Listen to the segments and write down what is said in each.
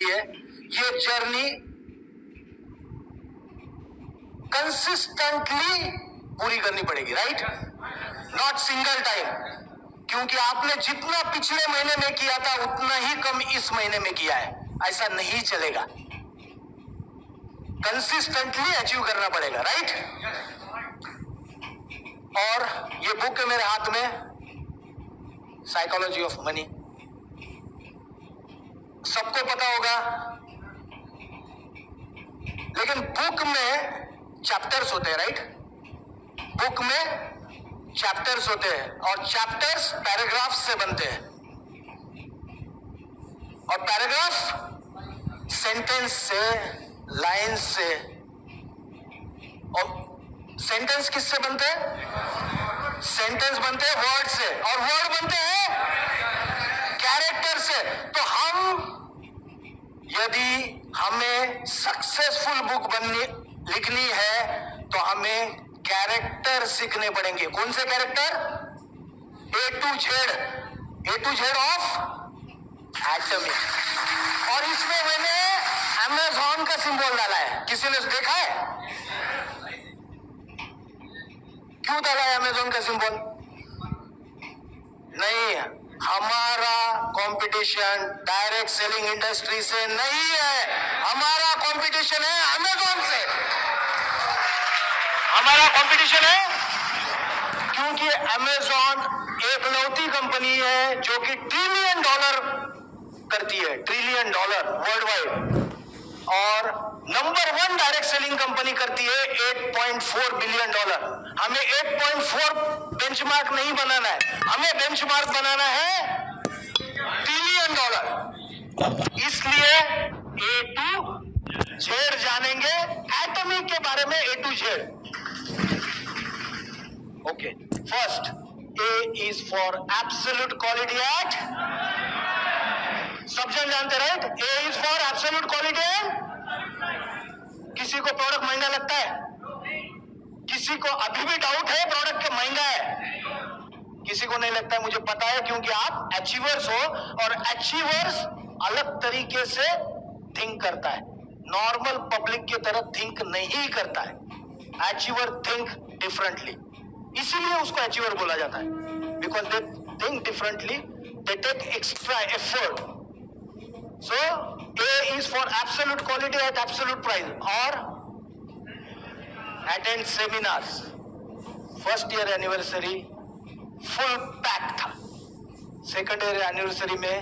है, ये journey consistently पूरी करनी पड़ेगी, राइट? नॉट सिंगल टाइम, क्योंकि आपने जितना पिछले महीने में किया था उतना ही कम इस महीने में किया है, ऐसा नहीं चलेगा। कंसिस्टेंटली अचीव करना पड़ेगा, राइट? और ये बुक है मेरे हाथ में, साइकोलॉजी ऑफ मनी, सबको पता होगा, लेकिन बुक में चैप्टर्स होते हैं, राइट? बुक में चैप्टर्स होते हैं और चैप्टर्स पैराग्राफ से बनते हैं और पैराग्राफ सेंटेंस से, लाइन से, और सेंटेंस किससे बनते हैं? सेंटेंस बनते हैं वर्ड से, और वर्ड बनते हैं कैरेक्टर से। तो यदि हमें सक्सेसफुल बुक लिखनी है तो हमें कैरेक्टर सीखने पड़ेंगे। कौन से character? A to Z of Atomy. और इसमें मैंने अमेज़न का सिंबल डाला है, किसी ने देखा है? क्यों डाला है अमेज़न का सिंबल? नहीं, हमारा कंपटीशन डायरेक्ट सेलिंग इंडस्ट्री से नहीं है, हमारा कंपटीशन है अमेज़न से। हमारा कंपटीशन है क्योंकि अमेज़न एकलौती कंपनी है जो कि $1 ट्रिलियन करती है, $1 ट्रिलियन वर्ल्ड वाइड, और नंबर 1 डायरेक्ट सेलिंग कंपनी करती है $8.4 बिलियन। हमें 8.4 बेंचमार्क नहीं बनाना है, हमें बेंचमार्क बनाना है $1 ट्रिलियन। इसलिए ए टू जेड जानेंगे एटमी के बारे में, A to Z. Okay, first, A is for absolute quality at, सब जन जानते, right? A is for absolute quality at. किसी को प्रोडक्ट महंगा लगता है? किसी को अभी भी डाउट है प्रोडक्ट के महंगा है? किसी को नहीं लगता है, मुझे पता है, क्योंकि आप अचीवर्स हो और अचीवर्स अलग तरीके से थिंक करता है, नॉर्मल पब्लिक की तरह थिंक नहीं करता है। अचीवर थिंक डिफरेंटली, इसीलिए उसको अचीवर बोला जाता है, because they think differently, they take extra effort. So A is for absolute quality at absolute price. और attend seminars. First year anniversary full pack था, सेकंड ईयर एनिवर्सरी में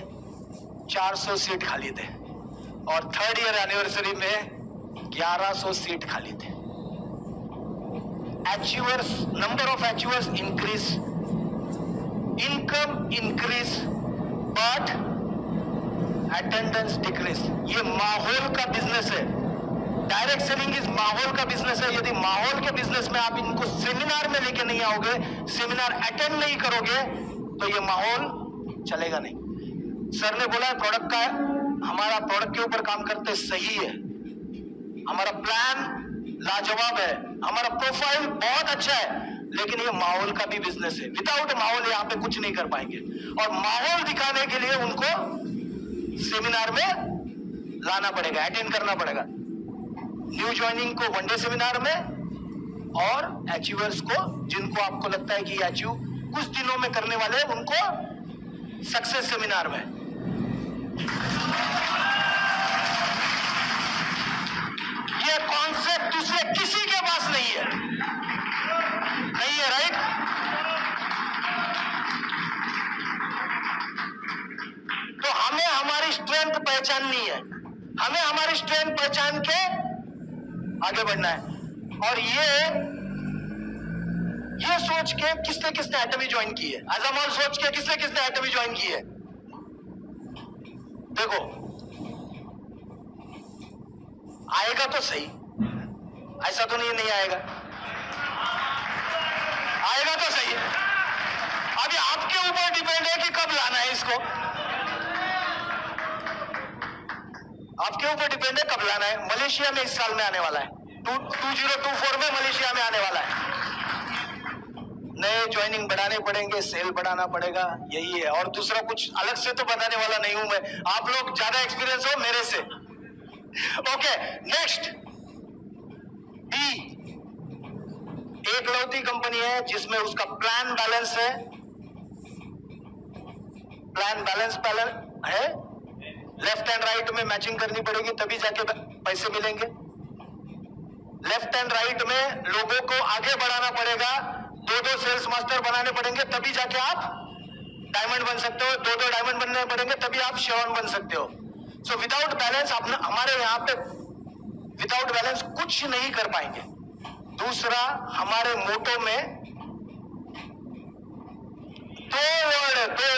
400 seat खाली थे, और थर्ड ईयर एनिवर्सरी में 1100 seat खाली थे। Achievers, number of achievers increase, income increase, but attendance decrease. ये माहौल का बिजनेस है, डायरेक्ट सेलिंग इज माहौल का बिजनेस है। यदि माहौल के बिजनेस में आप इनको सेमिनार में लेके नहीं आओगे, सेमिनार अटेंड नहीं करोगे, तो ये माहौल चलेगा नहीं। सर ने बोला है प्रोडक्ट का, हमारा प्रोडक्ट के ऊपर काम करते सही है, हमारा प्लान लाजवाब है, हमारा प्रोफाइल बहुत अच्छा है, लेकिन ये माहौल का भी बिजनेस है। विदाउट माहौल यहाँ पे कुछ नहीं कर पाएंगे, और माहौल दिखाने के लिए उनको सेमिनार में लाना पड़ेगा, अटेंड करना पड़ेगा। न्यू ज्वाइनिंग को वन डे सेमिनार में, और अचीवर्स को, जिनको आपको लगता है कि अचीव कुछ दिनों में करने वाले हैं, उनको सक्सेस सेमिनार में। ये कॉन्सेप्ट दूसरे किसी के पास नहीं है, नहीं है, राइट? तो हमें हमारी स्ट्रेंथ पहचाननी है, हमें हमारी स्ट्रेंथ पहचान के आगे बढ़ना है। और ये सोच के किसने किसने एटमी ज्वाइन की है, अजमल सोच के किसने किसने एटमी ज्वाइन की है? देखो, आएगा तो सही, ऐसा तो नहीं आएगा, आएगा तो सही। अभी आपके ऊपर डिपेंड है कि कब लाना है इसको, आपके ऊपर डिपेंड है कब लाना है। मलेशिया में इस साल में आने वाला है, 2024 में मलेशिया में आने वाला है। नए ज्वाइनिंग बढ़ाने पड़ेंगे, सेल बढ़ाना पड़ेगा, यही है। और दूसरा कुछ अलग से तो बताने वाला नहीं हूं मैं, आप लोग ज्यादा एक्सपीरियंस हो मेरे से। ओके, नेक्स्ट बी, एकलौती कंपनी है जिसमें उसका प्लान बैलेंस है, प्लान बैलेंस है, लेफ्ट एंड राइट में मैचिंग करनी पड़ेगी तभी जाके पैसे मिलेंगे। लेफ्ट एंड राइट में लोगों को आगे बढ़ाना पड़ेगा, दो सेल्स मास्टर बनाने पड़ेंगे तभी जाके आप डायमंड बन सकते हो, दो डायमंड बनने पड़ेंगे तभी आप शेवन बन सकते हो। सो विदाउट बैलेंस आप हमारे यहाँ पे विदाउट बैलेंस कुछ नहीं कर पाएंगे। दूसरा, हमारे मोटो में दो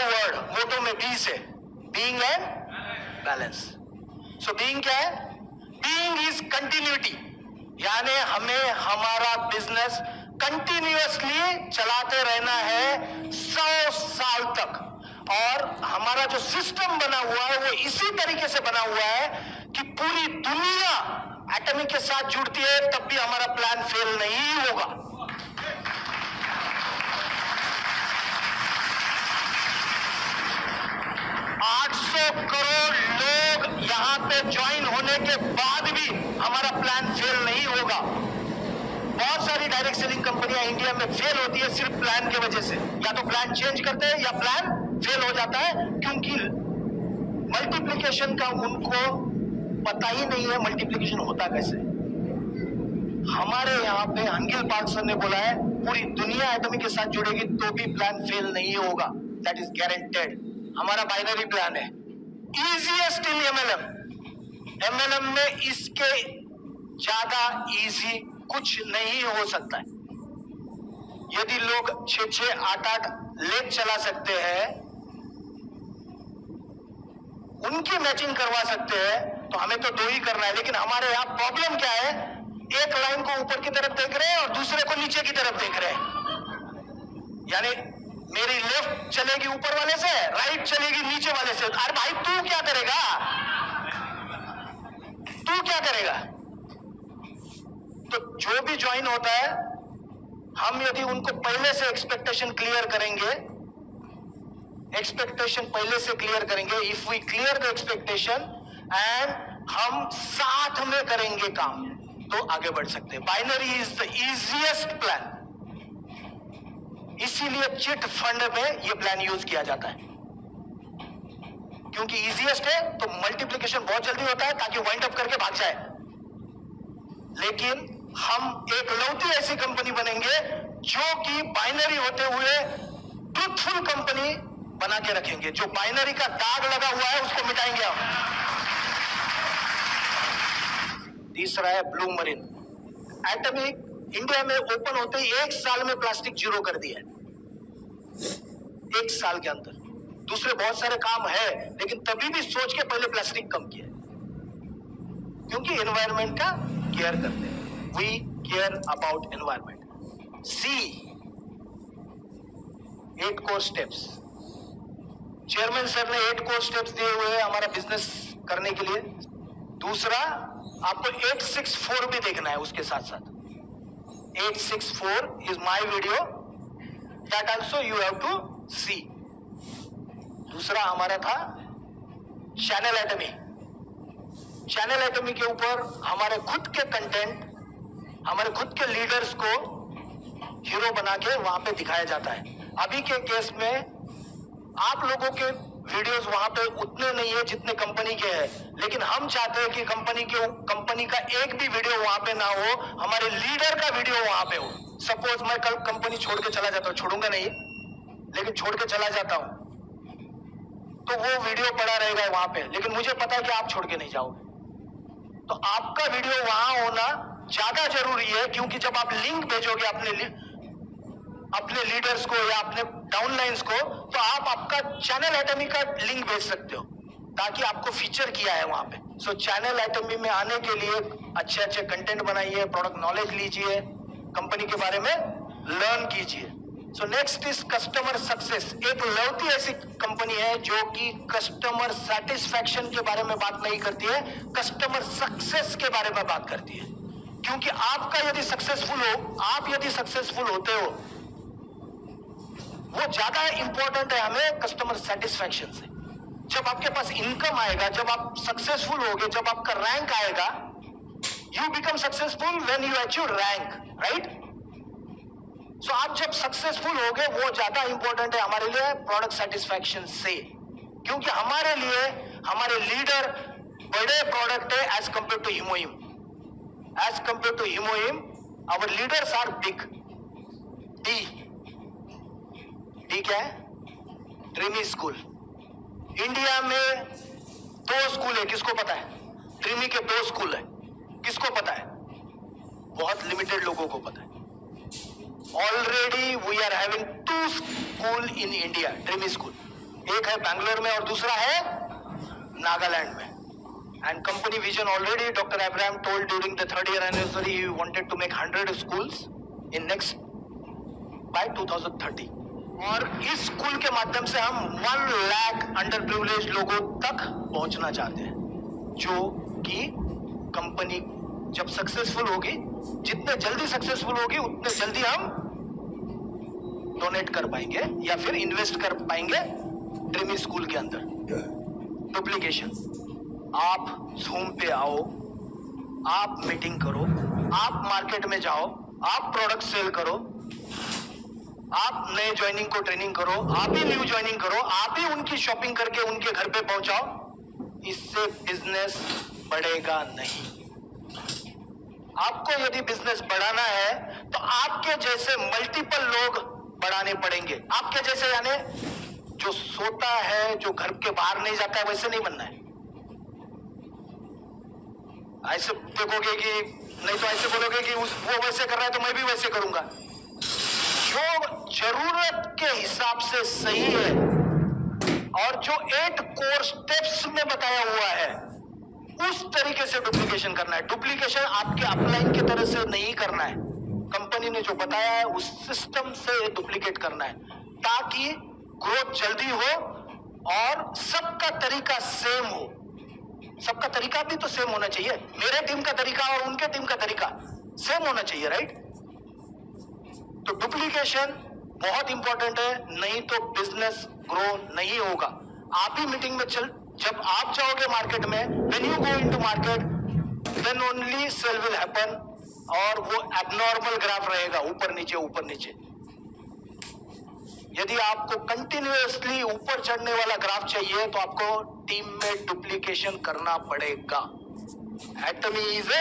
वर्ड मोटो में बी से, being and balance. So being क्या है? बीइंग इज कंटिन्यूटी, यानी हमें हमारा बिजनेस कंटिन्यूअसली चलाते रहना है 100 साल तक। और हमारा जो सिस्टम बना हुआ है वो इसी तरीके से बना हुआ है कि पूरी दुनिया एटॉमिक के साथ जुड़ती है तब भी हमारा प्लान फेल नहीं होगा। 800 करोड़ लोग यहां पे ज्वाइन होने के बाद भी हमारा प्लान फेल नहीं होगा। बहुत सारी डायरेक्ट सेलिंग कंपनियां इंडिया में फेल होती है सिर्फ प्लान की वजह से। या तो प्लान चेंज करते हैं या प्लान फेल हो जाता है, क्योंकि मल्टीप्लिकेशन का उनको पता ही नहीं है मल्टीप्लिकेशन होता कैसे। हमारे यहाँ पे हंगिल पार्क सर ने बोला है पूरी दुनिया एटॉमिक के साथ जुड़ेगी तो भी प्लान फेल नहीं होगा, दैट इज गारंटेड। हमारा बाइनरी प्लान है, इजीएस्ट इन एमएलएम में इसके ज्यादा इजी कुछ नहीं हो सकता है। यदि लोग 6-6, 8-8 लेग चला सकते हैं, उनकी मैचिंग करवा सकते हैं, तो हमें तो 2 ही करना है। लेकिन हमारे यहाँ प्रॉब्लम क्या है, एक लाइन को ऊपर की तरफ देख रहे हैं और दूसरे को नीचे की तरफ देख रहे हैं। यानी मेरी लेफ्ट चलेगी ऊपर वाले से, राइट चलेगी नीचे वाले से। अरे भाई तू क्या करेगा, तू क्या करेगा? तो जो भी ज्वाइन होता है, हम यदि उनको पहले से एक्सपेक्टेशन क्लियर करेंगे, एक्सपेक्टेशन पहले से क्लियर करेंगे, if we clear the expectation and हम साथ में करेंगे काम, तो आगे बढ़ सकते हैं। Binary is the easiest plan, इसीलिए चिट फंड में यह प्लान यूज किया जाता है, क्योंकि इजीएस्ट है तो मल्टीप्लिकेशन बहुत जल्दी होता है ताकि वाइंड अप करके भाग जाए। लेकिन हम एक लौती ऐसी कंपनी बनेंगे जो कि बाइनरी होते हुए ट्रूथफुल कंपनी बना के रखेंगे। जो बाइनरी का दाग लगा हुआ है उसको मिटाएंगे हम। तीसरा है ब्लू मरीन। एटॉमिक इंडिया में ओपन होते ही 1 साल में प्लास्टिक जीरो कर दिया है, 1 साल के अंदर। दूसरे बहुत सारे काम है लेकिन तभी भी सोच के पहले प्लास्टिक कम किया, क्योंकि एनवायरमेंट का केयर करते हैं। We care about environment. See, 8 core steps. Chairman sir ने 8 कोर स्टेप्स दिए हुए हैं हमारा बिजनेस करने के लिए। दूसरा, आपको 864 भी देखना है उसके साथ साथ। 864 is my video, that also you have to see. दूसरा हमारा था चैनल एटॉमी। चैनल एटॉमी के ऊपर हमारे खुद के कंटेंट, हमारे खुद के लीडर्स को हीरो बना के वहां पे दिखाया जाता है। अभी के केस में आप लोगों के वीडियोस वहां पे उतने नहीं है जितने कंपनी के हैं, लेकिन हम चाहते हैं कि कंपनी का एक भी वीडियो वहां पे ना हो, हमारे लीडर का वीडियो वहां पे हो। सपोज मैं कल कंपनी छोड़ के चला जाता हूं, छोड़ूंगा नहीं लेकिन छोड़ के चला जाता हूं, तो वो वीडियो पड़ा रहेगा वहां पे, लेकिन मुझे पता है कि आप छोड़ के नहीं जाओगे। तो आपका वीडियो वहां होना ज्यादा जरूरी है, क्योंकि जब आप लिंक भेजोगे अपने लीडर्स को या अपने डाउनलाइंस को, तो आप आपका चैनल एटॉमी का लिंक भेज सकते हो ताकि आपको फीचर किया है वहां पे। सो चैनल एटॉमी में आने के लिए अच्छे अच्छे कंटेंट बनाइए, प्रोडक्ट नॉलेज लीजिए, कंपनी के बारे में लर्न कीजिए। So next is customer success. एक लौती ऐसी कंपनी है जो कि कस्टमर सेटिस्फैक्शन के बारे में बात नहीं करती है, कस्टमर सक्सेस के बारे में बात करती है। क्योंकि आपका यदि सक्सेसफुल हो, आप यदि सक्सेसफुल होते हो वो ज्यादा इंपॉर्टेंट है हमें कस्टमर सेटिस्फैक्शन से। जब आपके पास इनकम आएगा, जब आप सक्सेसफुल होगे, जब आपका रैंक आएगा, you become successful when you achieve rank, right? So आप जब सक्सेसफुल होगे, वो ज्यादा इंपॉर्टेंट है हमारे लिए प्रोडक्ट सेटिस्फैक्शन से, क्योंकि हमारे लिए हमारे लीडर बड़े प्रोडक्ट है एज कंपेयर टू हिमोइम। एज कंपेयर टू हिमोइम our leaders are big. D क्या है? ट्रिमी स्कूल। इंडिया में 2 स्कूल है, किसको पता है? ट्रिमी के 2 स्कूल है, किसको पता है? बहुत लिमिटेड लोगों को पता है। Already we are having 2 school in India, ट्रिमी स्कूल। एक है बैंगलोर में और दूसरा है नागालैंड में। And company vision already doctor Abraham told during the 3rd year anniversary he wanted to make 100 schools in next by 2030। और इस स्कूल के माध्यम से हम 1 लाख अंडर प्रिविलेज लोगों तक पहुंचना चाहते हैं, जो कि कंपनी जब सक्सेसफुल होगी, जितने जल्दी सक्सेसफुल होगी उतने जल्दी हम डोनेट कर पाएंगे या फिर इन्वेस्ट कर पाएंगे ट्रिमी स्कूल के अंदर। डुप्लीकेशन, आप जूम पे आओ, आप मीटिंग करो, आप मार्केट में जाओ, आप प्रोडक्ट सेल करो, आप नए ज्वाइनिंग को ट्रेनिंग करो, आप ही न्यू ज्वाइनिंग करो, आप ही उनकी शॉपिंग करके उनके घर पे पहुंचाओ। इससे बिजनेस बढ़ेगा नहीं। आपको यदि बिजनेस बढ़ाना है तो आपके जैसे मल्टीपल लोग बढ़ाने पड़ेंगे। आपके जैसे यानी जो सोता है, जो घर के बाहर नहीं जाता है, वैसे नहीं बनना है। ऐसे देखोगे कि नहीं, तो ऐसे बोलोगे कि वो वैसे कर रहा है तो मैं भी वैसे करूंगा। जो जरूरत के हिसाब से सही है और जो 8 कोर स्टेप्स में बताया हुआ है, उस तरीके से डुप्लीकेशन करना है। डुप्लीकेशन आपके अपलाइन की तरह से नहीं करना है। कंपनी ने जो बताया है उस सिस्टम से डुप्लीकेट करना है, ताकि ग्रोथ जल्दी हो और सबका तरीका सेम हो। सबका तरीका भी तो सेम होना चाहिए। मेरे टीम का तरीका और उनके टीम का तरीका सेम होना चाहिए, राइट? तो डुप्लीकेशन बहुत इंपॉर्टेंट है, नहीं तो बिजनेस ग्रो नहीं होगा। आप ही मीटिंग में जब आप जाओगे मार्केट में, when you go into market, then only sale will happen, और वो एबनॉर्मल ग्राफ रहेगा, ऊपर नीचे ऊपर नीचे। यदि आपको कंटिन्यूअसली ऊपर चढ़ने वाला ग्राफ चाहिए तो आपको टीम में डुप्लीकेशन करना पड़ेगा। एटमी इज ए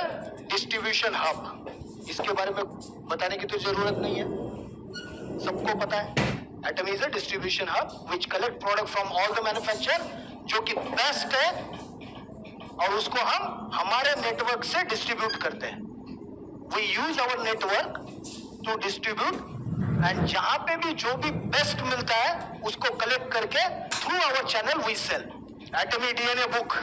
डिस्ट्रीब्यूशन हब, इसके बारे में बताने की तो जरूरत नहीं है, सबको पता है। Atomy is a distribution hub which collect product from all the manufacturer, जो कि बेस्ट है, और उसको हम हमारे नेटवर्क से डिस्ट्रीब्यूट करते हैं। We use our network to distribute, and जहां पे भी जो भी बेस्ट मिलता है उसको कलेक्ट करके through our channel we sell. Atomy DNA book,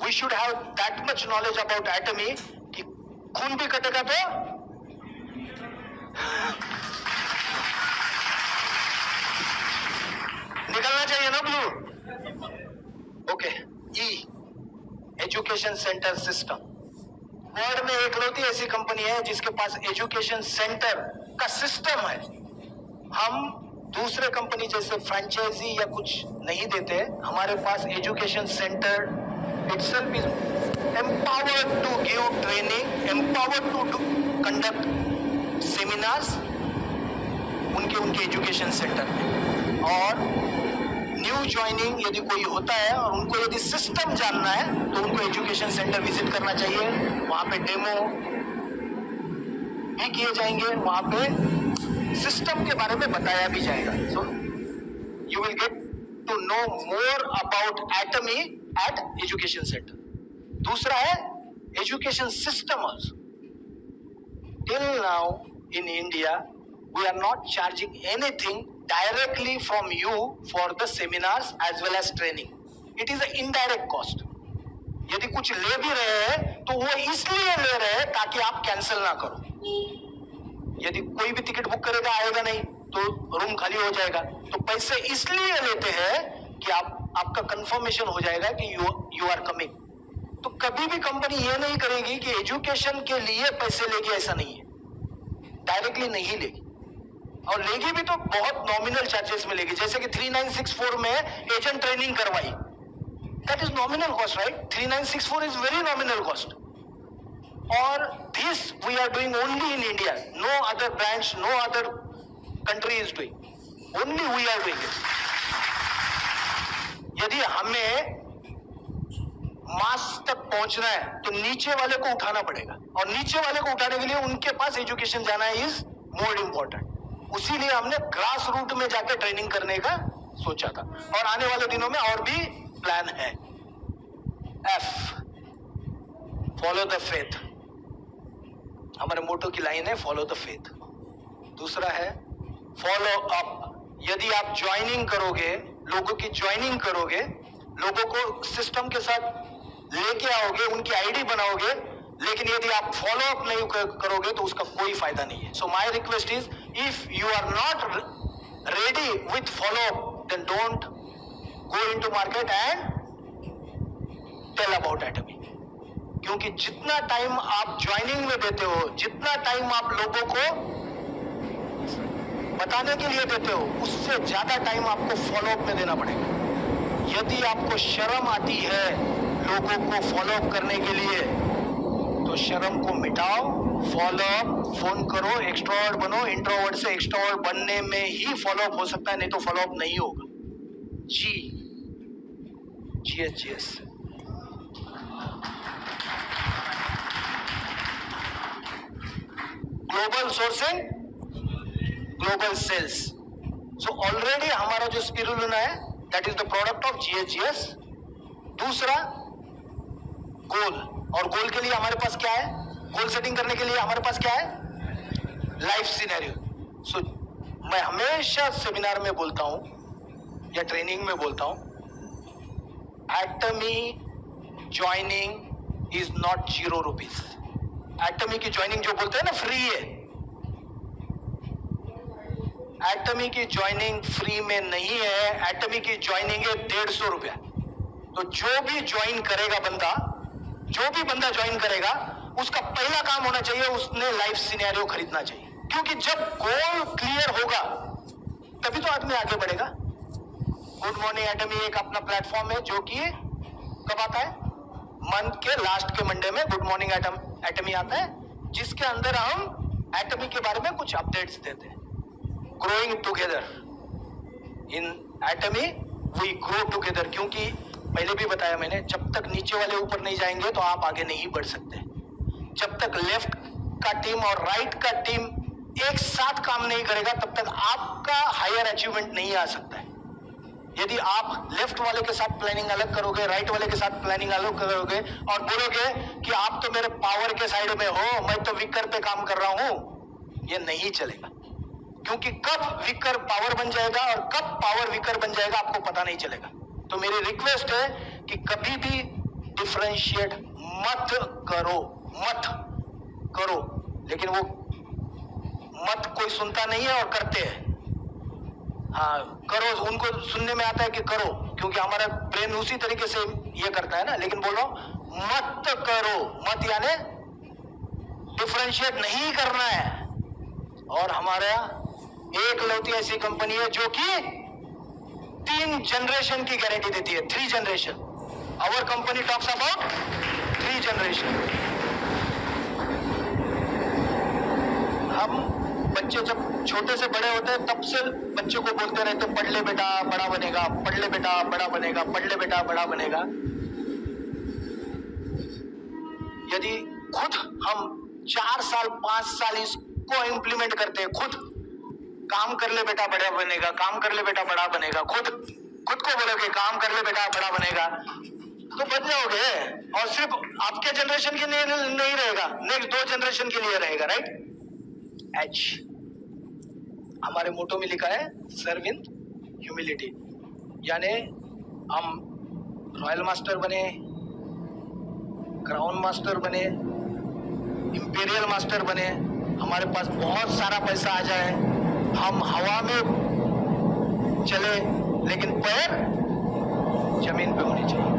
we should have that much knowledge about Atomy कि खून भी कटेगा तो निकलना चाहिए ना blue. Okay, E education centre system. World में एकलौती ऐसी कंपनी है जिसके पास एजुकेशन सेंटर का सिस्टम है। हम दूसरे कंपनी जैसे फ्रेंचाइजी या कुछ नहीं देते, हमारे पास education centre itself is empowered to give training, empowered to conduct seminars उनके एजुकेशन सेंटर में। और न्यू ज्वाइनिंग यदि कोई होता है और उनको यदि सिस्टम जानना है तो उनको एजुकेशन सेंटर विजिट करना चाहिए। वहां पे डेमो भी किए जाएंगे, वहां पे सिस्टम के बारे में बताया भी जाएगा। So you will get to know more about Atomy at education centre. दूसरा है education system also. Till now in India we are not charging anything directly from you for the seminars as well as training. It is an indirect cost. यदि कुछ ले भी रहे हैं तो वो इसलिए ले रहे हैं ताकि आप कैंसिल ना करो। यदि कोई भी टिकट बुक करेगा आएगा नहीं तो रूम खाली हो जाएगा, तो पैसे इसलिए लेते हैं कि आपका कंफर्मेशन हो जाएगा कि यू आर कमिंग। तो कभी भी कंपनी ये नहीं करेगी कि एजुकेशन के लिए पैसे लेगी, ऐसा नहीं है, डायरेक्टली नहीं लेगी। और लेगी भी तो बहुत नॉमिनल चार्जेस में लेगी, जैसे कि 3964 में एजेंट ट्रेनिंग करवाई, that is nominal cost, right? 3964 is very nominal cost. और this we are doing only in India, no other branch, no other country is doing, only we are doing it. यदि हमें मास तक पहुंचना है तो नीचे वाले को उठाना पड़ेगा, और नीचे वाले को उठाने के लिए उनके पास एजुकेशन जाना इज मोर इंपॉर्टेंट। उसीलिए हमने ग्रास रूट में जाकर ट्रेनिंग करने का सोचा था, और आने वाले दिनों में और भी प्लान है। F, फॉलो द फेथ, हमारे मोटो की लाइन है फॉलो द फेथ। दूसरा है फॉलो अप, यदि आप ज्वाइनिंग करोगे, लोगों की ज्वाइनिंग करोगे, लोगों को सिस्टम के साथ लेके आओगे, उनकी आईडी बनाओगे, लेकिन यदि आप फॉलो अप नहीं करोगे तो उसका कोई फायदा नहीं है। So my request is, if you are not ready with follow up, then don't go into market and tell about Atomy. क्योंकि जितना टाइम आप ज्वाइनिंग में देते हो, जितना टाइम आप लोगों को बताने के लिए देते हो, उससे ज्यादा टाइम आपको फॉलो अप में देना पड़ेगा। यदि आपको शर्म आती है लोगों को फॉलो अप करने के लिए, तो शर्म को मिटाओ, फॉलो अप, फोन करो, एक्सट्रोवर्ट बनो। इंट्रोवर्ट से एक्सट्रोवर्ट बनने में ही फॉलो अप हो सकता है, नहीं तो फॉलो अप नहीं होगा। GS global sourcing, global sales. So already हमारा जो स्पिरुलिना है that is the product of GS। दूसरा गोल, और गोल के लिए हमारे पास क्या है? गोल सेटिंग करने के लिए हमारे पास क्या है? Life scenario. सो मैं हमेशा सेमिनार में बोलता हूं या ट्रेनिंग में बोलता हूं, एटमी ज्वाइनिंग इज नॉट 0 रुपीज। एटमी की ज्वाइनिंग जो बोलते हैं ना फ्री है, एटमी की ज्वाइनिंग फ्री में नहीं है। एटमी की ज्वाइनिंग है 150 रुपया। तो जो भी ज्वाइन करेगा बंदा, जो भी बंदा ज्वाइन करेगा, उसका पहला काम होना चाहिए, उसने लाइफ सिनेरियो खरीदना चाहिए। क्योंकि जब गोल क्लियर होगा तभी तो आदमी आगे बढ़ेगा। गुड मॉर्निंग एटमी एक अपना प्लेटफॉर्म है जो कि कब आता है? मंथ के लास्ट के मंडे में गुड मॉर्निंग एटमी आता है, जिसके अंदर हम एटमी के बारे में कुछ अपडेट्स देते हैं। Growing together in Atomy, we grow together. क्योंकि पहले भी बताया मैंने, जब तक नीचे वाले ऊपर नहीं जाएंगे तो आप आगे नहीं बढ़ सकते। जब तक लेफ्ट का टीम और राइट का टीम एक साथ काम नहीं करेगा, तब तक आपका हायर अचीवमेंट नहीं आ सकता है। यदि आप लेफ्ट वाले के साथ प्लानिंग अलग करोगे, राइट वाले के साथ प्लानिंग अलग करोगे, और बोलोगे कि आप तो मेरे पावर के साइड में हो, मैं तो विकर पे काम कर रहा हूं, ये नहीं चलेगा। क्योंकि कब विकर पावर बन जाएगा और कब पावर विकर बन जाएगा आपको पता नहीं चलेगा। तो मेरी रिक्वेस्ट है कि कभी भी डिफरेंशिएट मत करो, मत करो। लेकिन वो मत कोई सुनता नहीं है और करते हैं। हाँ करो, उनको सुनने में आता है कि करो, क्योंकि हमारा ब्रेन उसी तरीके से ये करता है ना। लेकिन बोल रहा हूं मत करो, मत यानी डिफरेंशिएट नहीं करना है। और हमारा एक लौती ऐसी कंपनी है जो कि 3 जनरेशन की गारंटी देती है, 3 generation. Our company talks about 3 generation. हम बच्चे जब छोटे से बड़े होते हैं तब से बच्चों को बोलते रहते, पढ़ ले बेटा बड़ा बनेगा, पढ़ ले बेटा बड़ा बनेगा, पढ़ ले बेटा बड़ा बनेगा। यदि खुद हम 4 साल 5 साल इसको इंप्लीमेंट करते हैं, खुद काम कर ले बेटा बड़ा बनेगा, काम कर ले बेटा बड़ा बनेगा, खुद को बोलोगे काम कर ले बेटा बड़ा बनेगा, तो बन जाओगे। और सिर्फ आपके जनरेशन के लिए नहीं रहेगा, नेक्स्ट 2 जनरेशन के लिए रहेगा, राइट? H हमारे मोटो में लिखा है सर्व इन ह्यूमिलिटी, यानी हम रॉयल मास्टर बने, क्राउन मास्टर बने, इंपीरियल मास्टर बने, हमारे पास बहुत सारा पैसा आ जाए, हम हवा में चले लेकिन पैर जमीन पे होने चाहिए।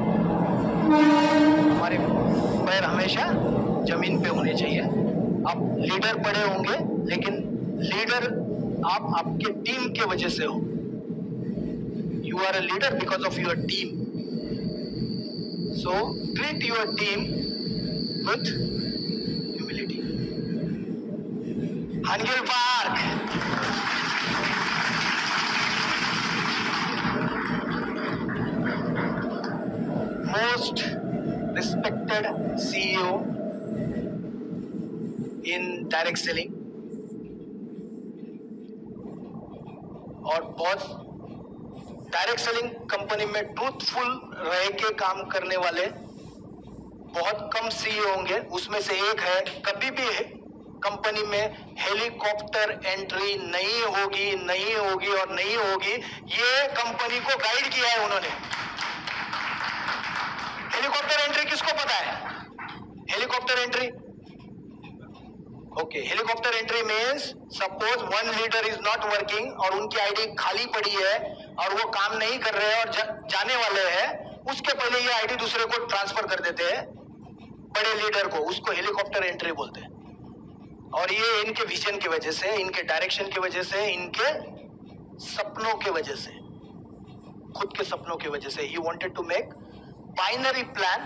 हमारे पैर हमेशा जमीन पे होने चाहिए। आप लीडर पढ़े होंगे, लेकिन लीडर आप आपके टीम के वजह से हो। You are a leader because of your team. So treat your team with humility. Hongil Park, most respected CEO in direct selling, और बहुत डायरेक्ट सेलिंग कंपनी में ट्रूथफुल रह के काम करने वाले बहुत कम CEO होंगे, उसमें से एक है। कभी भी कंपनी में हेलीकॉप्टर एंट्री नहीं होगी, नहीं होगी और नहीं होगी। ये कंपनी को गाइड किया है उन्होंने। हेलीकॉप्टर एंट्री किसको पता है? Helicopter entry, okay, helicopter entry means suppose one leader is not working और उनकी आईडी खाली पड़ी है और वो काम नहीं कर रहे हैं और जाने वाले हैं, उसके पहले ये आईडी दूसरे को ट्रांसफर कर देते हैं, बड़े लीडर को। उसको हेलीकॉप्टर एंट्री बोलते हैं। और ये इनके विजन की वजह से, इनके डायरेक्शन की वजह से, इनके सपनों के वजह से, खुद के सपनों की वजह से। ही wanted to make binary plan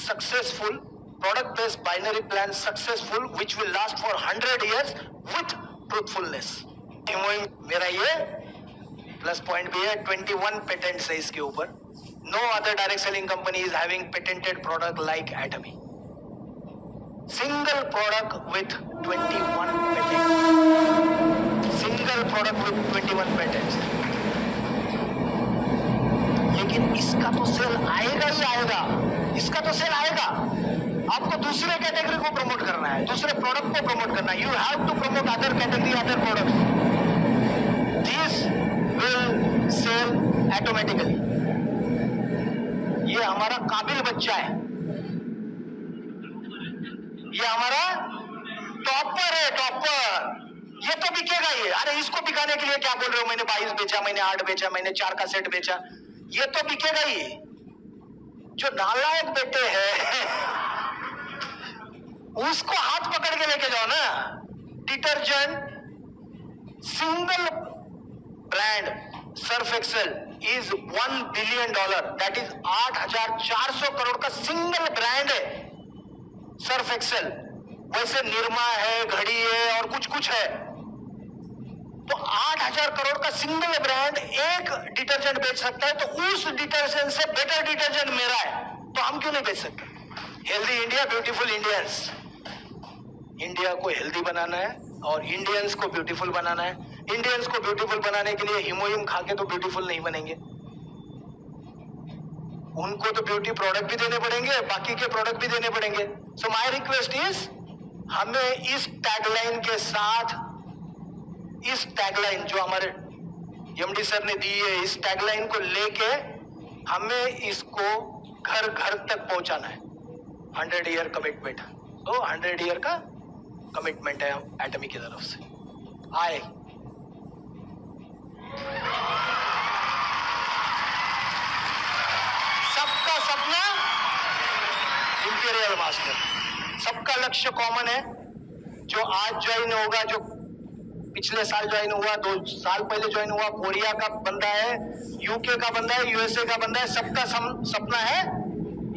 successful, product based binary plan successful which will last for 100 years with truthfulness। मेरा ये प्लस पॉइंट भी है। 21 पेटेंट्स है इसके ऊपर। No other direct selling company is having patented product like Atomy. Single product with 21 patent, single product with 21 patents. लेकिन इसका तो सेल आएगा ही आएगा, इसका तो सेल आएगा। आपको दूसरे कैटेगरी को प्रमोट करना है, दूसरे प्रोडक्ट को प्रमोट करना है। You have to promote other category, other products. This will sell automatically. ये हमारा काबिल बच्चा है, ये हमारा टॉपर है, टॉपर। ये तो बिकेगा ये। अरे इसको बिकाने के लिए क्या बोल रहे हो? मैंने 22 बेचा, मैंने 8 बेचा, मैंने 4 का सेट बेचा। ये तो बिकेगा ही। जो नालायक बेटे हैं उसको हाथ पकड़ के लेके जाओ ना। Detergent single brand Surf Excel is $1 billion, that is 8,400 crore का सिंगल ब्रांड है सर्फ एक्सेल। वैसे निरमा है, घड़ी है और कुछ कुछ है। तो 8,000 करोड़ का सिंगल ब्रांड एक डिटर्जेंट बेच सकता है, तो उस डिटर्जेंट से बेटर डिटर्जेंट मेरा है, तो हम क्यों नहीं बेच सकते? Healthy India, beautiful Indians. India को हेल्दी बनाना है और इंडियंस को ब्यूटीफुल बनाना है। इंडियंस को ब्यूटीफुल बनाने के लिए हीमोहिम खा के तो ब्यूटीफुल नहीं बनेंगे। उनको तो ब्यूटी प्रोडक्ट भी देने पड़ेंगे, बाकी के प्रोडक्ट भी देने पड़ेंगे। सो माय रिक्वेस्ट इज, हमें इस टैगलाइन के साथ, इस टैगलाइन जो हमारे एमडी सर ने दी है, इस टैगलाइन को लेके हमें इसको घर घर तक पहुंचाना है। 100 ईयर कमिटमेंट। तो 100 ईयर का कमिटमेंट है एटमी की तरफ से। आए सबका सपना इंपीरियल मास्टर, सबका लक्ष्य कॉमन है। जो आज ज्वाइन होगा, जो पिछले साल ज्वाइन हुआ, 2 साल पहले ज्वाइन हुआ, कोरिया का बंदा है, यूके का बंदा है, यूएसए का बंदा है, सबका सपना है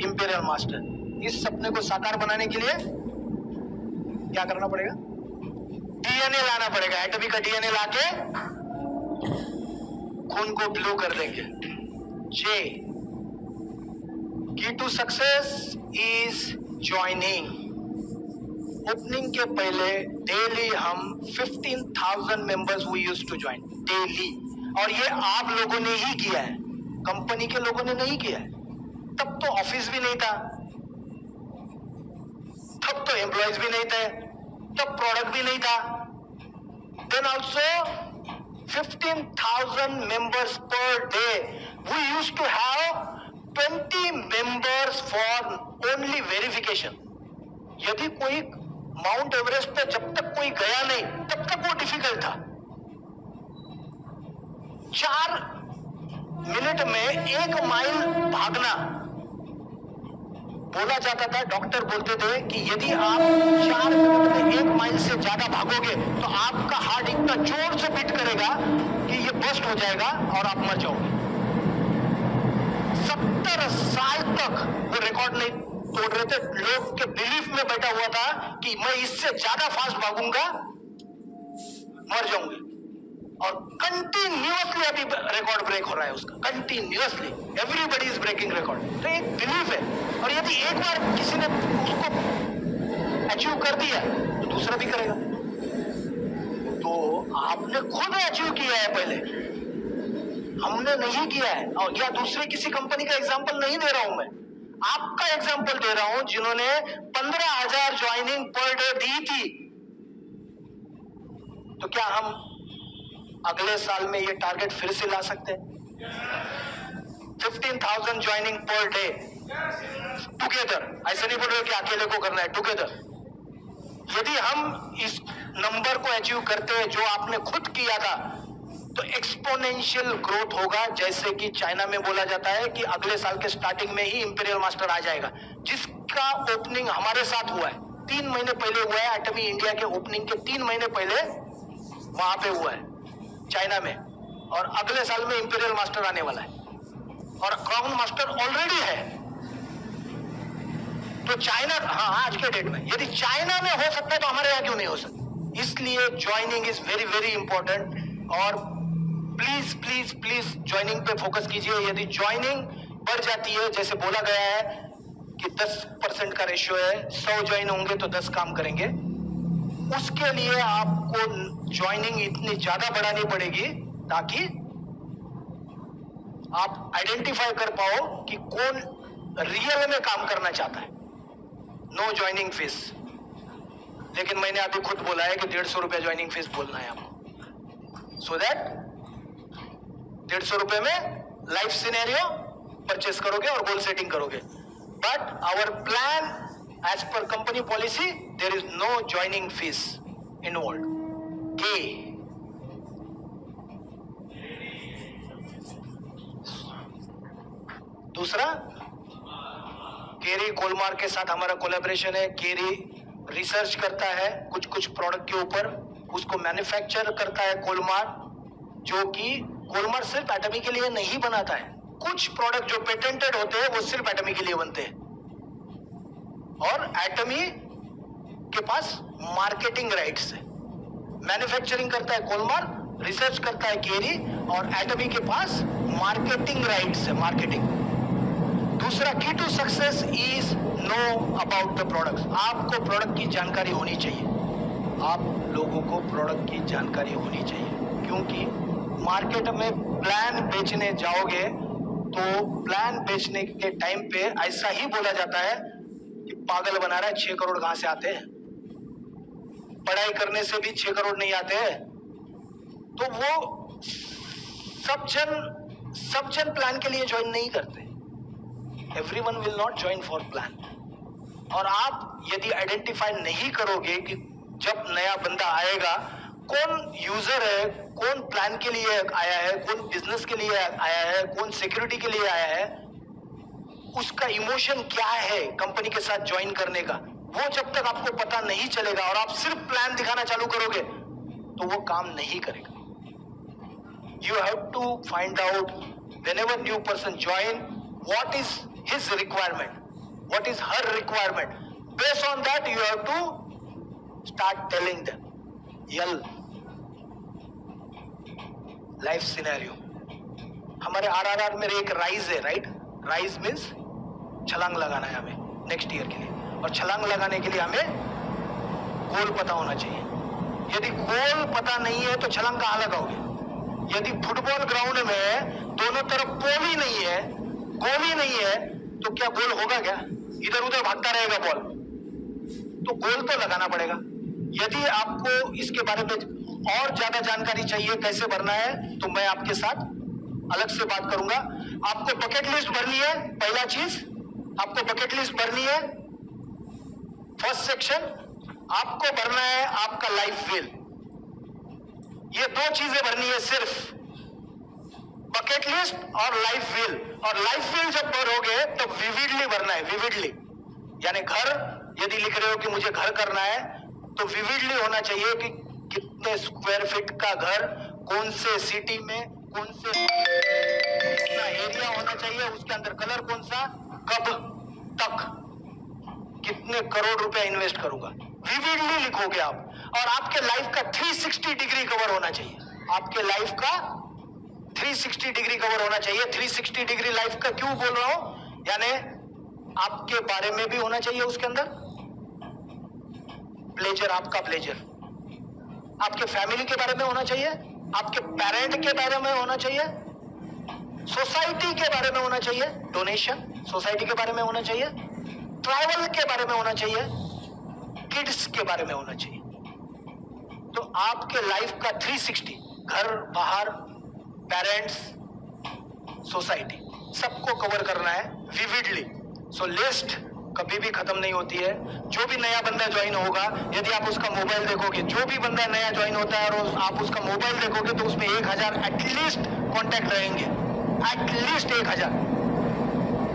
इंपीरियल मास्टर। इस सपने को साकार बनाने के लिए क्या करना पड़ेगा? डीएनए लाना पड़ेगा। एटमी का डीएनए लाके खून को ब्लू कर देंगे। The key to success is joining. Opening के पहले डेली हम 15,000 members we used to join daily, और ये आप लोगों ने ही किया है, कंपनी के लोगों ने नहीं किया है। तब तो ऑफिस भी नहीं था, तब तो एम्प्लॉयज भी नहीं थे, तब प्रोडक्ट भी नहीं था। Then also 15,000 members per day. We used to have 20 members for only verification. यदि कोई माउंट एवरेस्ट पे जब तक कोई गया नहीं तब तक वो डिफिकल्ट था। 4 मिनट में 1 माइल भागना बोला जाता था, डॉक्टर बोलते थे कि यदि आप 4 मिनट में 1 माइल से ज्यादा भागोगे तो आपका हार्ट इतना जोर से बीट करेगा कि ये बस्ट हो जाएगा और आप मर जाओगे। 70 साल तक वो रिकॉर्ड नहीं तोड़ रहे थे। लोग के बिलीफ में बैठा हुआ था कि मैं इससे ज्यादा फास्ट भागूंगा, मर जाऊंगे। और कंटिन्यूअसली अभी रिकॉर्ड ब्रेक हो रहा है उसका, continuously everybody is breaking record. तो एक बिलीफ है, और यदि एक बार किसी ने उसको अचीव कर दिया तो दूसरा भी करेगा। तो आपने खुद अचीव किया है पहले, हमने नहीं किया है। और या दूसरे किसी कंपनी का एग्जांपल नहीं दे रहा हूं मैं, आपका एग्जांपल दे रहा हूं जिन्होंने 15,000 ज्वाइनिंग पर डे दी थी। तो क्या हम अगले साल में ये टारगेट फिर से ला सकते हैं? 15,000 ज्वाइनिंग पर डे टुगेदर। ऐसे नहीं बोल रहे कि अकेले को करना है, टुगेदर। यदि हम इस नंबर को अचीव करते हैं जो आपने खुद किया था, तो एक्सपोनेंशियल ग्रोथ होगा। जैसे कि चाइना में बोला जाता है कि अगले साल के स्टार्टिंग में ही इंपीरियल मास्टर आ जाएगा, जिसका ओपनिंग हमारे साथ हुआ है। 3 महीने पहले हुआ है, एटमी इंडिया के ओपनिंग के 3 महीने पहले वहां पे हुआ है चाइना में। और अगले साल में इंपीरियल मास्टर आने वाला है, और क्राउन मास्टर ऑलरेडी है। तो चाइना, हाँ, आज के डेट में यदि चाइना में हो सकता है तो हमारे यहाँ क्यों नहीं हो सकता? इसलिए joining is very very important. और प्लीज प्लीज प्लीज ज्वाइनिंग पे फोकस कीजिए। यदि ज्वाइनिंग बढ़ जाती है, जैसे बोला गया है कि 10% का रेशियो है, 100 ज्वाइन होंगे तो 10 काम करेंगे, उसके लिए आपको ज्वाइनिंग इतनी ज्यादा बढ़ानी पड़ेगी ताकि आप आइडेंटिफाई कर पाओ कि कौन रियल में काम करना चाहता है। No joining fees. लेकिन मैंने अभी खुद बोला है कि 150 रुपया ज्वाइनिंग फीस बोलना है आपको, सो दैट 150 रुपए में लाइफ सिनेरियो परचेस करोगे और गोल सेटिंग करोगे। But our plan as per company policy, there is no joining fees involved. K. दूसरा, केरी कोलमार के साथ हमारा कोलैबोरेशन है। केरी रिसर्च करता है कुछ कुछ प्रोडक्ट के ऊपर, उसको मैन्युफैक्चर करता है कोलमार, जो कि कोलमार सिर्फ एटमी के लिए नहीं बनाता है। कुछ प्रोडक्ट जो पेटेंटेड होते हैं वो सिर्फ एटमी के लिए बनते हैं, और एटमी के पास मार्केटिंग राइट्स है। मैन्युफैक्चरिंग करता है कोलमार, रिसर्च करता है केरी, और एटमी के पास मार्केटिंग राइट्स है, मार्केटिंग। दूसरा, key to success is know about the products. आपको प्रोडक्ट की जानकारी होनी चाहिए, आप लोगों को प्रोडक्ट की जानकारी होनी चाहिए, क्योंकि मार्केट में प्लान बेचने जाओगे तो प्लान बेचने के टाइम पे ऐसा ही बोला जाता है कि पागल बना रहा है, 6 करोड़ कहां से आते हैं, पढ़ाई करने से भी 6 करोड़ नहीं आते हैं। तो वो सब जन प्लान के लिए ज्वाइन नहीं करते। Everyone will not join for plan. और आप यदि आइडेंटिफाई नहीं करोगे कि जब नया बंदा आएगा कौन यूजर है, कौन प्लान के लिए आया है, कौन बिजनेस के लिए आया है, कौन सिक्योरिटी के लिए आया है, उसका इमोशन क्या है कंपनी के साथ ज्वाइन करने का, वो जब तक आपको पता नहीं चलेगा और आप सिर्फ प्लान दिखाना चालू करोगे तो वो काम नहीं करेगा। You have to find out whenever new person join what is his requirement, what is her requirement. Based on that you have to start telling them. L life scenario. हमारे आरआरआर में एक राइज है, राइट? राइज मीन्स छलांग लगाना है हमें next year के लिए, और छलांग लगाने के लिए हमें गोल पता होना चाहिए। यदि गोल पता नहीं है तो छलांग कहां लगाओगे? यदि फुटबॉल ग्राउंड में दोनों तरफ बॉल ही नहीं है, गोल ही नहीं है, तो क्या गोल होगा? क्या इधर उधर भागता रहेगा बॉल? तो गोल तो लगाना पड़ेगा। यदि आपको इसके बारे में और ज्यादा जानकारी चाहिए कैसे भरना है, तो मैं आपके साथ अलग से बात करूंगा। आपको बकेट लिस्ट भरनी है। पहला चीज आपको बकेट लिस्ट भरनी है। फर्स्ट सेक्शन आपको भरना है आपका लाइफ विल। ये 2 चीजें भरनी है सिर्फ, बकेट लिस्ट और लाइफ विल। और लाइफ विल जब भरोगे तो विविडली भरना है, विविडली। यानी घर यदि लिख रहे हो कि मुझे घर करना है तो विविडली होना चाहिए कि कितने स्क्वायर फीट का घर, कौन से सिटी में, कौन से कितना एरिया होना चाहिए, उसके अंदर कलर कौन सा, कब तक, कितने करोड़ रुपए इन्वेस्ट करूंगा, विविडली लिखोगे आप। और आपके लाइफ का 360 डिग्री कवर होना चाहिए। आपके लाइफ का 360 डिग्री कवर होना चाहिए। 360 डिग्री लाइफ का क्यों बोल रहा हूं, यानी आपके बारे में भी होना चाहिए उसके अंदर प्लेजर, आपका प्लेजर, आपके फैमिली के बारे में होना चाहिए, आपके पेरेंट के बारे में होना चाहिए, सोसाइटी के बारे में होना चाहिए, डोनेशन सोसाइटी के बारे में होना चाहिए, ट्रैवल के बारे में होना चाहिए, किड्स के बारे में होना चाहिए। तो आपके लाइफ का 360, घर, बाहर, पेरेंट्स, सोसाइटी, सबको कवर करना है विविडली। सो लिस्ट कभी भी खत्म नहीं होती है। जो भी नया बंदा ज्वाइन होगा, यदि आप उसका मोबाइल देखोगे, जो भी बंदा नया ज्वाइन होता है और आप उसका मोबाइल देखोगे तो उसमें 1000 एटलीस्ट कॉन्टैक्ट रहेंगे, एटलीस्ट 1000।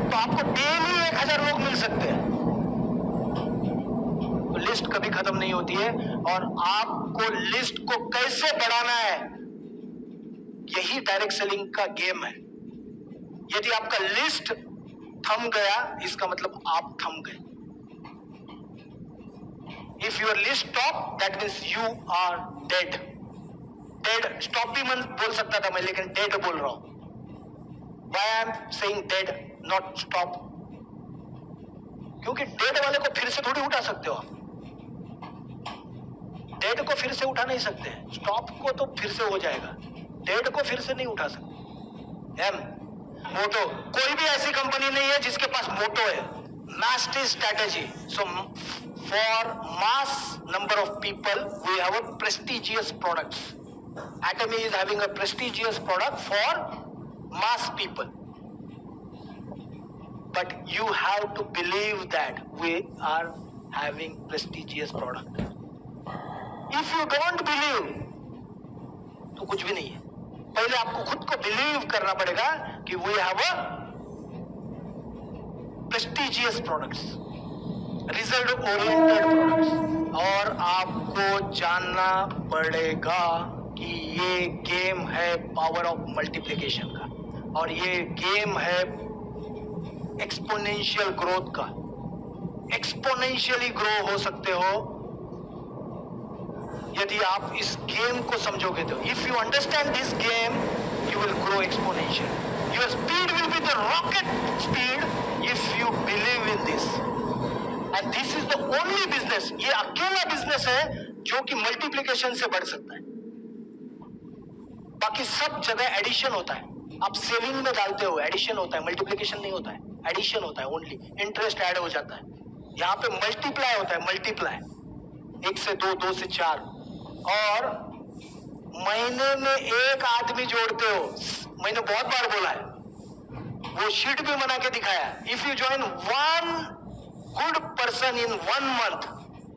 तो आपको डेली 1000 लोग मिल सकते हैं। तो लिस्ट कभी खत्म नहीं होती है और आपको लिस्ट को कैसे बढ़ाना है, यही डायरेक्ट सेलिंग का गेम है। यदि आपका लिस्ट थम गया, इसका मतलब आप थम गए। If your list stop, that means you are dead. Dead stop भी मन बोल सकता था मैं, लेकिन डेड बोल रहा हूं। Why I am saying did not stop, क्योंकि डेड वाले को फिर से थोड़ी उठा सकते हो आप। डेड को फिर से उठा नहीं सकते, स्टॉप को तो फिर से हो जाएगा, डेड को फिर से नहीं उठा सकते। एम मोटो, कोई भी ऐसी कंपनी नहीं है जिसके पास मोटो है, master strategy. So for mass number of people we have a prestigious products. Atomy is having a prestigious product for mass people, but you have to believe that we are having prestigious product. If you don't believe, तो कुछ भी नहीं है। पहले आपको खुद को believe करना पड़ेगा कि we have a prestigious products, result oriented products. और आपको जानना पड़ेगा कि ये गेम है पावर ऑफ मल्टीप्लिकेशन का, और ये गेम है एक्सपोनेंशियल ग्रोथ का। एक्सपोनेंशियली ग्रो हो सकते हो यदि आप इस गेम को समझोगे तो। If you understand this game, you will grow exponential. Your speed will be the rocket speed if you believe in this. And this is the only business, ये अकेला बिजनेस है जो कि मल्टीप्लिकेशन से बढ़ सकता है। बाकी सब जगह एडिशन होता है। आप सेविंग में डालते हो, एडिशन होता है, मल्टीप्लिकेशन नहीं होता है, एडिशन होता है ओनली। इंटरेस्ट ऐड हो जाता है। यहाँ पे मल्टीप्लाई होता है, मल्टीप्लाई 1 से 2, 2 से 4। और महीने में एक आदमी जोड़ते हो, मैंने बहुत बार बोला है, वो शीट भी बना के दिखाया। If you join 1 good person in 1 month,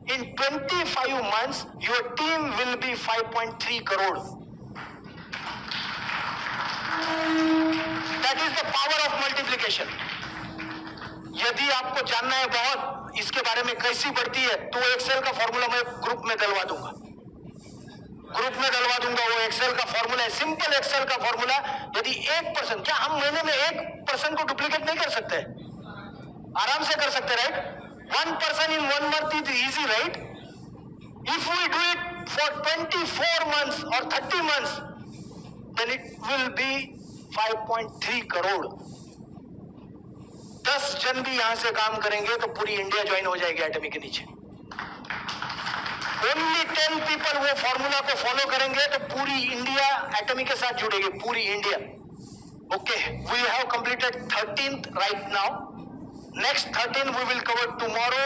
in 25 months your team will be 5.3 crore. That is the power of multiplication. यदि आपको जानना है बहुत इसके बारे में कैसी बढ़ती है, तो एक्सेल का फॉर्मूला मैं ग्रुप में डलवा दूंगा। वो एक्सेल का फॉर्मूला है, सिंपल एक्सेल का फॉर्मूला। यदि 1%, क्या हम महीने में 1% को डुप्लीकेट नहीं कर सकते? आराम से कर सकते, right? 1% in 1 month is easy, right? If we do it for 24 months or 30 months, then it will be 5.3 crore. 10 जन भी यहां से काम करेंगे तो पूरी इंडिया ज्वाइन हो जाएगी एटमी के नीचे। Only 10 people वो फॉर्मूला को फॉलो करेंगे तो पूरी इंडिया एटमी के साथ जुड़ेगी, पूरी India. Okay, we have completed 13th right now. Next 13 we will cover tomorrow.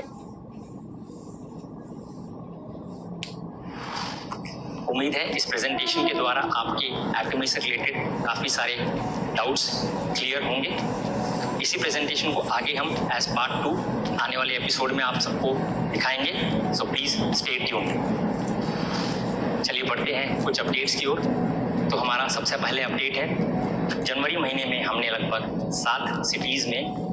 उम्मीद है इस प्रेजेंटेशन के द्वारा आपके एटमी से रिलेटेड काफ़ी सारे डाउट्स क्लियर होंगे। इसी प्रेजेंटेशन को आगे हम एज पार्ट 2 आने वाले एपिसोड में आप सबको दिखाएंगे। So please stay tuned. चलिए बढ़ते हैं कुछ अपडेट्स की ओर। तो हमारा सबसे पहले अपडेट है, जनवरी महीने में हमने लगभग 7 सिटीज़ में